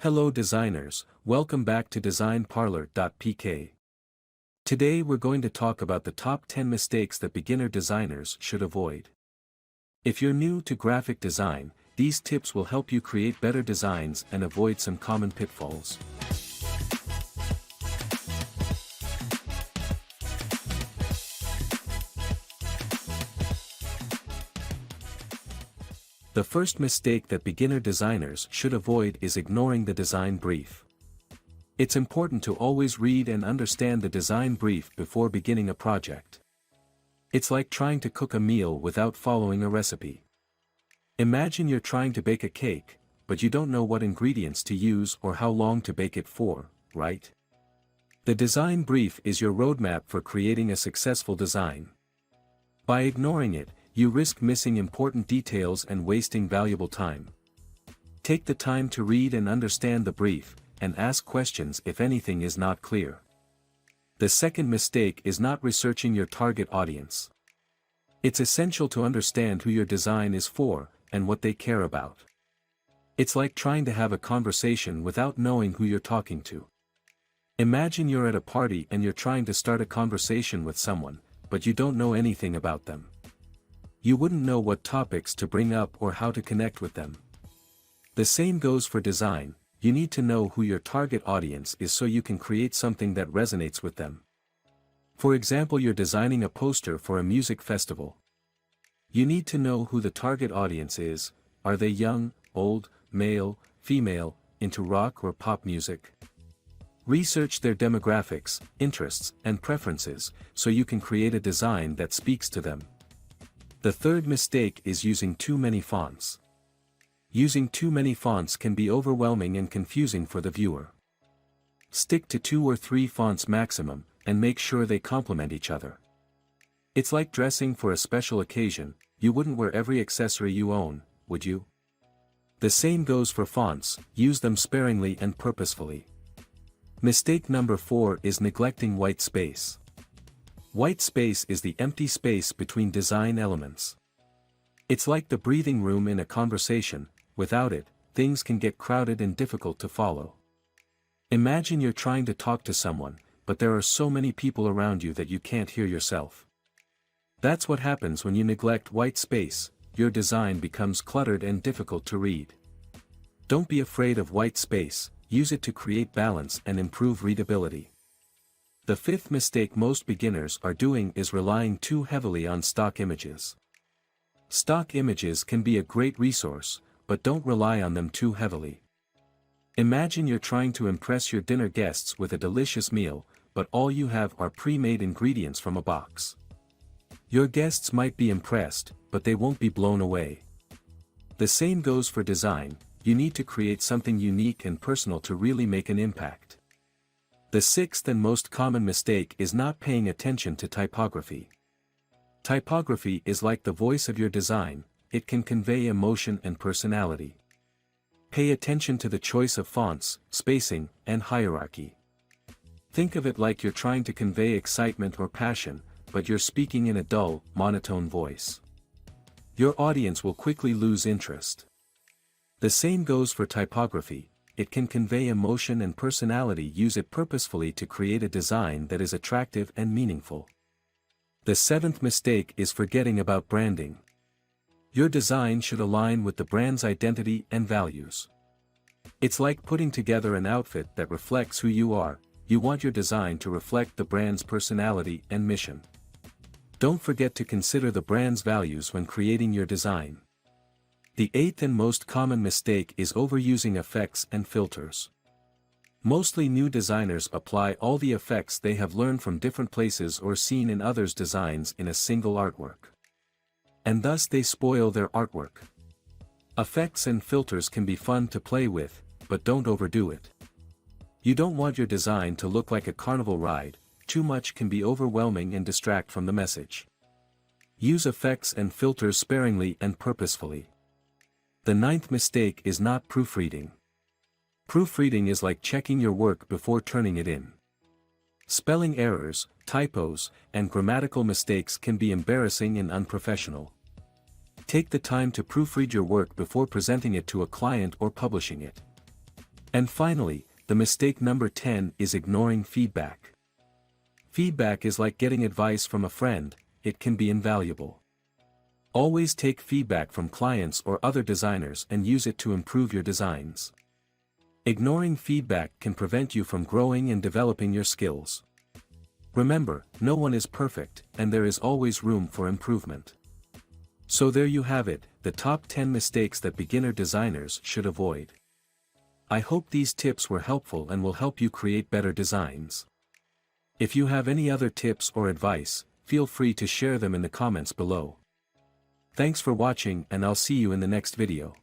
Hello designers, welcome back to designparlor.pk. Today we're going to talk about the top 10 mistakes that beginner designers should avoid. If you're new to graphic design, these tips will help you create better designs and avoid some common pitfalls. The first mistake that beginner designers should avoid is ignoring the design brief. It's important to always read and understand the design brief before beginning a project. It's like trying to cook a meal without following a recipe. Imagine you're trying to bake a cake, but you don't know what ingredients to use or how long to bake it for, right? The design brief is your roadmap for creating a successful design. By ignoring it, you risk missing important details and wasting valuable time. Take the time to read and understand the brief, and ask questions if anything is not clear. The second mistake is not researching your target audience. It's essential to understand who your design is for, and what they care about. It's like trying to have a conversation without knowing who you're talking to. Imagine you're at a party and you're trying to start a conversation with someone, but you don't know anything about them. You wouldn't know what topics to bring up or how to connect with them. The same goes for design. You need to know who your target audience is so you can create something that resonates with them. For example, you're designing a poster for a music festival. You need to know who the target audience is. Are they young, old, male, female, into rock or pop music? Research their demographics, interests, and preferences, so you can create a design that speaks to them. The third mistake is using too many fonts. Using too many fonts can be overwhelming and confusing for the viewer. Stick to 2 or 3 fonts maximum, and make sure they complement each other. It's like dressing for a special occasion. You wouldn't wear every accessory you own, would you? The same goes for fonts. Use them sparingly and purposefully. Mistake number 4 is neglecting white space. White space is the empty space between design elements. It's like the breathing room in a conversation. Without it, things can get crowded and difficult to follow. Imagine you're trying to talk to someone, but there are so many people around you that you can't hear yourself. That's what happens when you neglect white space. Your design becomes cluttered and difficult to read. Don't be afraid of white space. Use it to create balance and improve readability. The fifth mistake most beginners are doing is relying too heavily on stock images. Stock images can be a great resource, but don't rely on them too heavily. Imagine you're trying to impress your dinner guests with a delicious meal, but all you have are pre-made ingredients from a box. Your guests might be impressed, but they won't be blown away. The same goes for design. You need to create something unique and personal to really make an impact. The sixth and most common mistake is not paying attention to typography. Typography is like the voice of your design. It can convey emotion and personality. Pay attention to the choice of fonts, spacing, and hierarchy. Think of it like you're trying to convey excitement or passion, but you're speaking in a dull, monotone voice. Your audience will quickly lose interest. The same goes for typography. It can convey emotion and personality. Use it purposefully to create a design that is attractive and meaningful. The seventh mistake is forgetting about branding. Your design should align with the brand's identity and values. It's like putting together an outfit that reflects who you are. You want your design to reflect the brand's personality and mission. Don't forget to consider the brand's values when creating your design. The eighth and most common mistake is overusing effects and filters. Mostly new designers apply all the effects they have learned from different places or seen in others' designs in a single artwork. And thus they spoil their artwork. Effects and filters can be fun to play with, but don't overdo it. You don't want your design to look like a carnival ride. Too much can be overwhelming and distract from the message. Use effects and filters sparingly and purposefully. The ninth mistake is not proofreading. Proofreading is like checking your work before turning it in. Spelling errors, typos, and grammatical mistakes can be embarrassing and unprofessional. Take the time to proofread your work before presenting it to a client or publishing it. And finally, the mistake number 10 is ignoring feedback. Feedback is like getting advice from a friend, it can be invaluable. Always take feedback from clients or other designers and use it to improve your designs. Ignoring feedback can prevent you from growing and developing your skills. Remember, no one is perfect, and there is always room for improvement. So there you have it, the top 10 mistakes that beginner designers should avoid. I hope these tips were helpful and will help you create better designs. If you have any other tips or advice, feel free to share them in the comments below. Thanks for watching, and I'll see you in the next video.